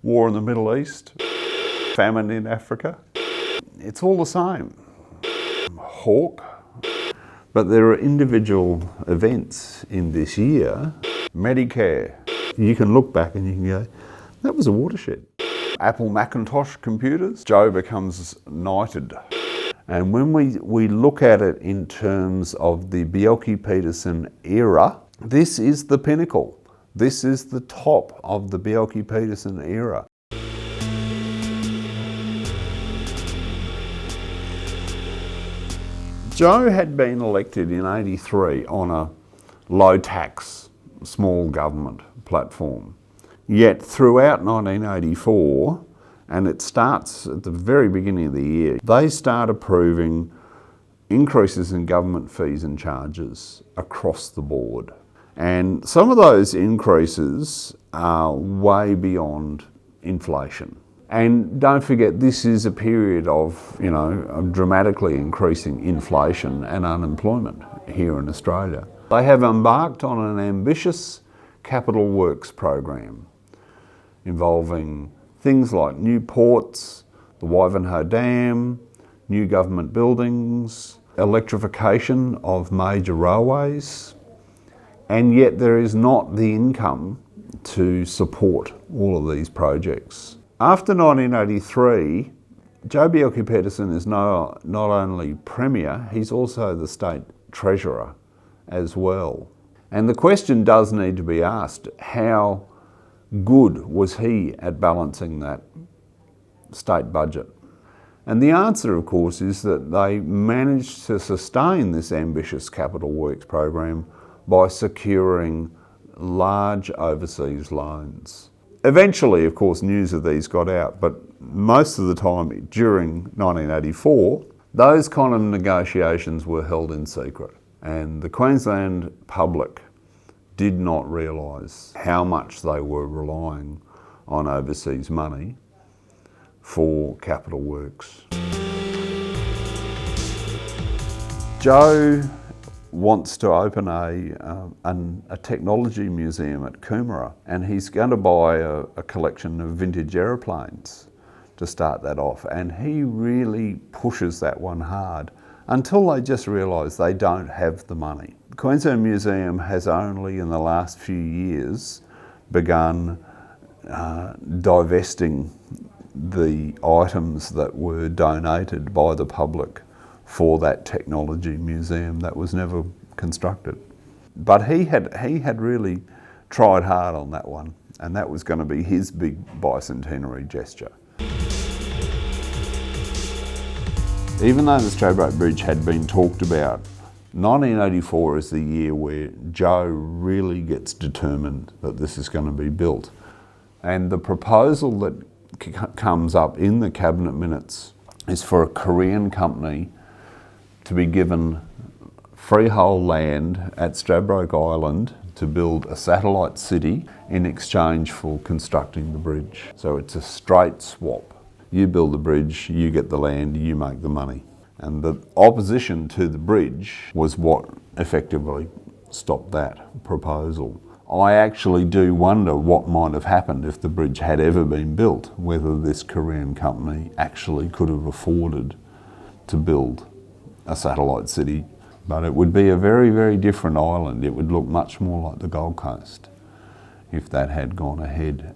war in the Middle East, famine in Africa. It's all the same. Hawk. But there are individual events in this year. Medicare. You can look back and you can go, that was a watershed. Apple Macintosh computers, Joe becomes knighted. And when we look at it in terms of the Bjelke-Petersen era, this is the pinnacle. This is the top of the Bjelke-Petersen era. Joe had been elected in '83 on a low tax, small government platform. Yet throughout 1984, and it starts at the very beginning of the year, they start approving increases in government fees and charges across the board. And some of those increases are way beyond inflation. And don't forget, this is a period of, of dramatically increasing inflation and unemployment here in Australia. They have embarked on an ambitious capital works program involving things like new ports, the Wivenhoe Dam, new government buildings, electrification of major railways, and yet there is not the income to support all of these projects. After 1983, Joe Bjelke-Petersen is not only Premier, he's also the State Treasurer as well. And the question does need to be asked, how good was he at balancing that state budget? And the answer, of course, is that they managed to sustain this ambitious capital works program by securing large overseas loans. Eventually, of course, news of these got out, but most of the time during 1984, those kind of negotiations were held in secret. And the Queensland public did not realise how much they were relying on overseas money for capital works. Joe wants to open a technology museum at Coomera, and he's going to buy a collection of vintage aeroplanes to start that off, and he really pushes that one hard until they just realise they don't have the money. The Queensland Museum has only in the last few years begun divesting the items that were donated by the public for that technology museum that was never constructed. But he had really tried hard on that one, and that was going to be his big bicentenary gesture. Even though the Stradbroke Bridge had been talked about, 1984 is the year where Joe really gets determined that this is going to be built. And the proposal that comes up in the cabinet minutes is for a Korean company to be given freehold land at Stradbroke Island to build a satellite city in exchange for constructing the bridge. So it's a straight swap. You build the bridge, you get the land, you make the money. And the opposition to the bridge was what effectively stopped that proposal. I actually do wonder what might have happened if the bridge had ever been built, whether this Korean company actually could have afforded to build a satellite city. But it would be a very, very different island. It would look much more like the Gold Coast if that had gone ahead.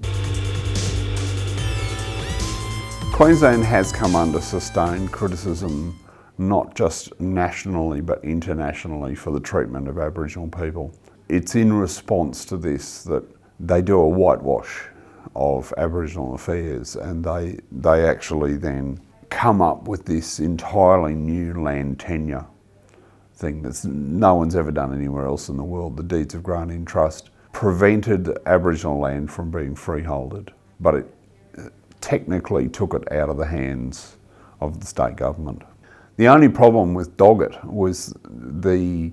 Queensland has come under sustained criticism, not just nationally but internationally, for the treatment of Aboriginal people. It's in response to this that they do a whitewash of Aboriginal affairs, and they actually then come up with this entirely new land tenure thing that no one's ever done anywhere else in the world. The Deeds of Grant in Trust prevented Aboriginal land from being freeholded, but it technically took it out of the hands of the state government. The only problem with Doggett was the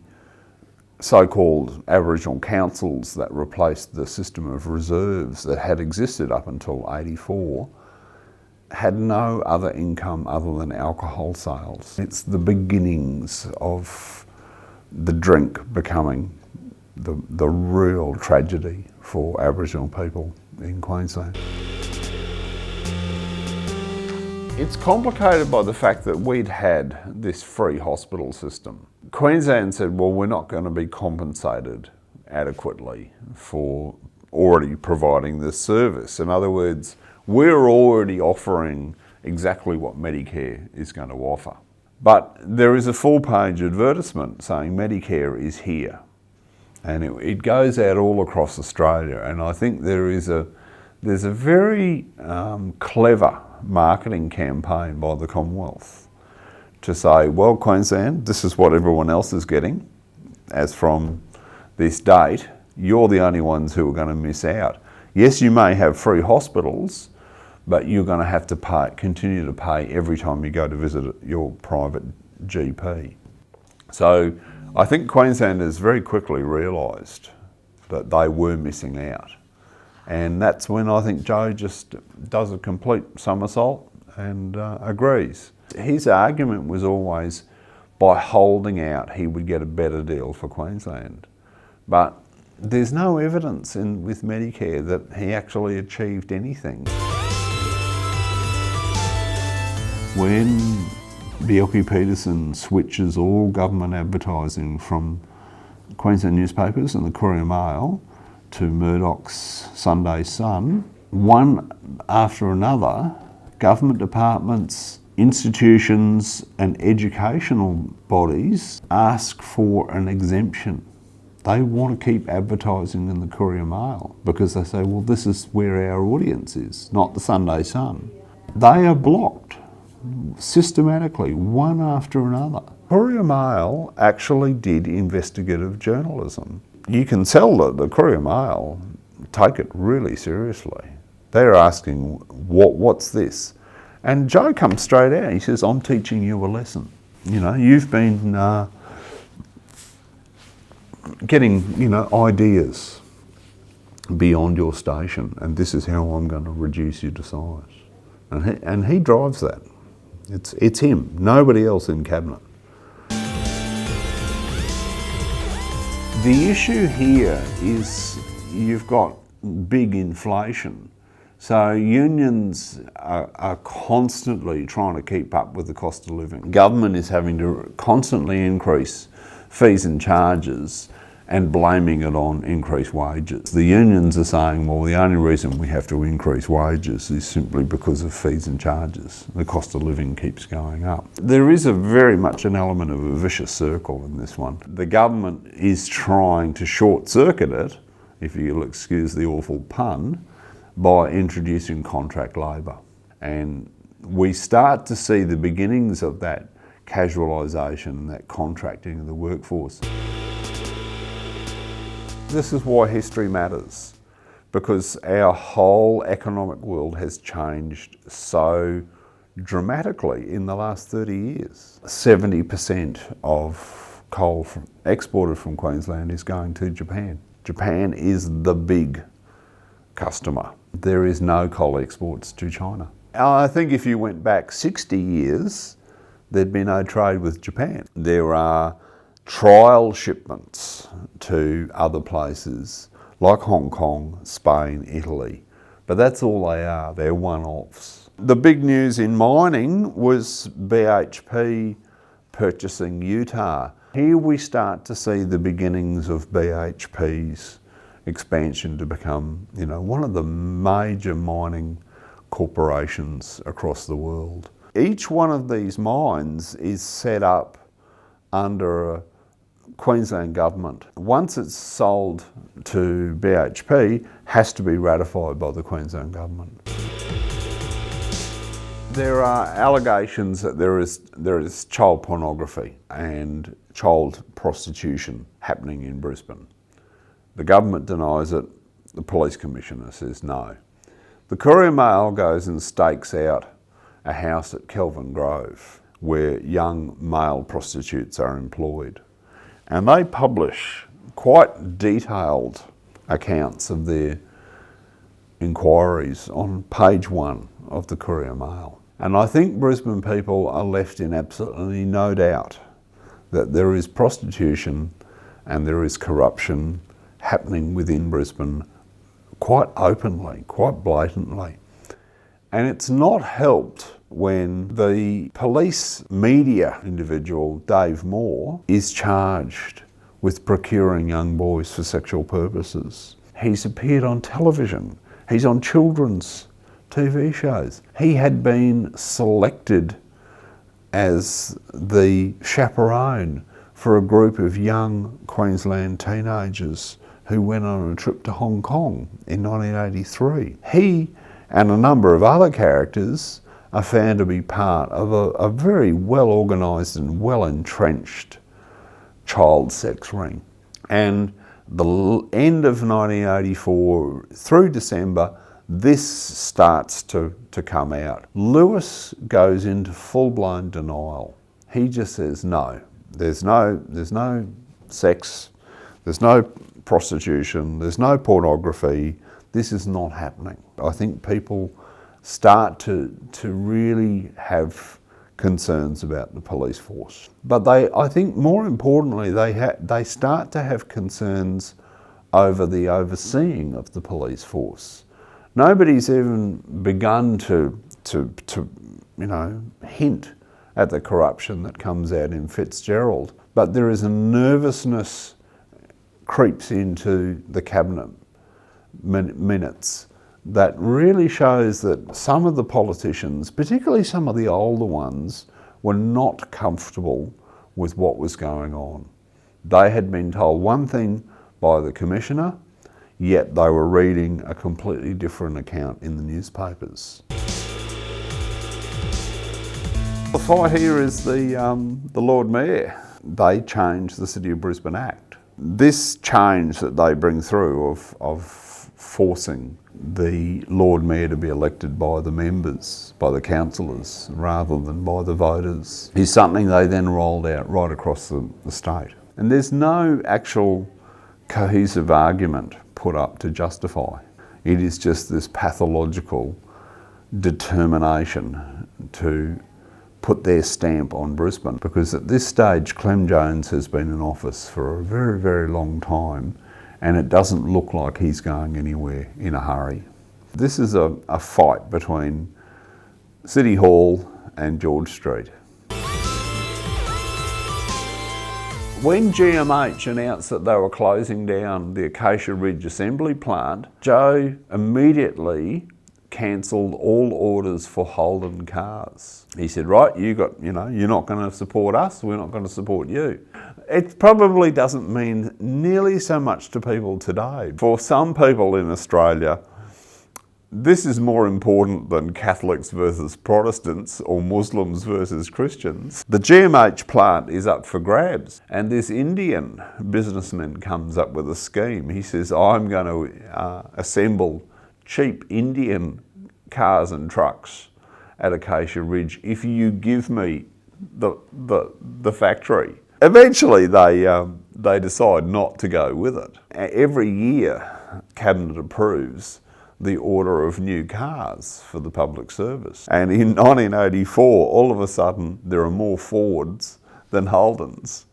so-called Aboriginal councils that replaced the system of reserves that had existed up until '84 had no other income other than alcohol sales. It's the beginnings of the drink becoming the real tragedy for Aboriginal people in Queensland. It's complicated by the fact that we'd had this free hospital system. Queensland said, well, we're not going to be compensated adequately for already providing this service. In other words, we're already offering exactly what Medicare is going to offer. But there is a full-page advertisement saying Medicare is here. And it goes out all across Australia. And I think there's a very clever marketing campaign by the Commonwealth to say, well, Queensland, this is what everyone else is getting. As from this date, you're the only ones who are going to miss out. Yes, you may have free hospitals, but you're going to have to continue to pay every time you go to visit your private GP. So I think Queenslanders very quickly realised that they were missing out. And that's when I think Joe just does a complete somersault and agrees. His argument was always by holding out he would get a better deal for Queensland. But there's no evidence with Medicare that he actually achieved anything. When Bjelke-Petersen switches all government advertising from Queensland newspapers and the Courier Mail to Murdoch's Sunday Sun, one after another, government departments, institutions and educational bodies ask for an exemption. They want to keep advertising in the Courier Mail because they say, well, this is where our audience is, not the Sunday Sun. They are blocked systematically, one after another. Courier Mail actually did investigative journalism. You can tell that the Courier Mail take it really seriously. They're asking, what's this? And Joe comes straight out. He says, I'm teaching you a lesson. You know, you've been getting, ideas beyond your station, and this is how I'm going to reduce you to size. And he drives that. It's him, nobody else in cabinet. The issue here is you've got big inflation. So unions are constantly trying to keep up with the cost of living. Government is having to constantly increase fees and charges and blaming it on increased wages. The unions are saying, well, the only reason we have to increase wages is simply because of fees and charges. The cost of living keeps going up. There is very much an element of a vicious circle in this one. The government is trying to short circuit it, if you'll excuse the awful pun, by introducing contract labour. And we start to see the beginnings of that casualisation, that contracting of the workforce. This is why history matters, because our whole economic world has changed so dramatically in the last 30 years. 70% of coal exported from Queensland is going to Japan. Japan is the big customer. There is no coal exports to China. I think if you went back 60 years, there'd be no trade with Japan. There are trial shipments to other places like Hong Kong, Spain, Italy, but that's all they are, they're one-offs. The big news in mining was BHP purchasing Utah. Here we start to see the beginnings of BHP's expansion to become, one of the major mining corporations across the world. Each one of these mines is set up under a Queensland government. Once it's sold to BHP, has to be ratified by the Queensland government. There are allegations that there is child pornography and child prostitution happening in Brisbane. The government denies it, the police commissioner says no. The Courier Mail goes and stakes out a house at Kelvin Grove where young male prostitutes are employed. And they publish quite detailed accounts of their inquiries on page 1 of the Courier Mail. And I think Brisbane people are left in absolutely no doubt that there is prostitution and there is corruption happening within Brisbane quite openly, quite blatantly. And it's not helped when the police media individual, Dave Moore, is charged with procuring young boys for sexual purposes. He's appeared on television. He's on children's TV shows. He had been selected as the chaperone for a group of young Queensland teenagers who went on a trip to Hong Kong in 1983. He and a number of other characters are found to be part of a very well organised and well entrenched child sex ring. And the end of 1984 through December, this starts to come out. Lewis goes into full-blown denial. He just says, no, there's no sex, there's no prostitution, there's no pornography, this is not happening. I think people start to really have concerns about the police force. But I think more importantly, they start to have concerns over the overseeing of the police force. Nobody's even begun to hint at the corruption that comes out in Fitzgerald, but there is a nervousness creeps into the cabinet minutes that really shows that some of the politicians, particularly some of the older ones, were not comfortable with what was going on. They had been told one thing by the Commissioner, yet they were reading a completely different account in the newspapers. The fight here is the Lord Mayor. They changed the City of Brisbane Act. This change that they bring through of forcing the Lord Mayor to be elected by the members, by the councillors, rather than by the voters, is something they then rolled out right across the state. And there's no actual cohesive argument put up to justify. It is just this pathological determination to put their stamp on Brisbane, because at this stage Clem Jones has been in office for a very, very long time, and it doesn't look like he's going anywhere in a hurry. This is a fight between City Hall and George Street. When GMH announced that they were closing down the Acacia Ridge Assembly Plant, Joe immediately cancelled all orders for Holden cars. He said, right, you're not going to support us, we're not going to support you. It probably doesn't mean nearly so much to people today. For some people in Australia, this is more important than Catholics versus Protestants or Muslims versus Christians. The GMH plant is up for grabs, and this Indian businessman comes up with a scheme. He says, I'm going to assemble cheap Indian cars and trucks at Acacia Ridge if you give me the factory. Eventually they decide not to go with it. Every year Cabinet approves the order of new cars for the public service. And in 1984, all of a sudden there are more Fords than Holdens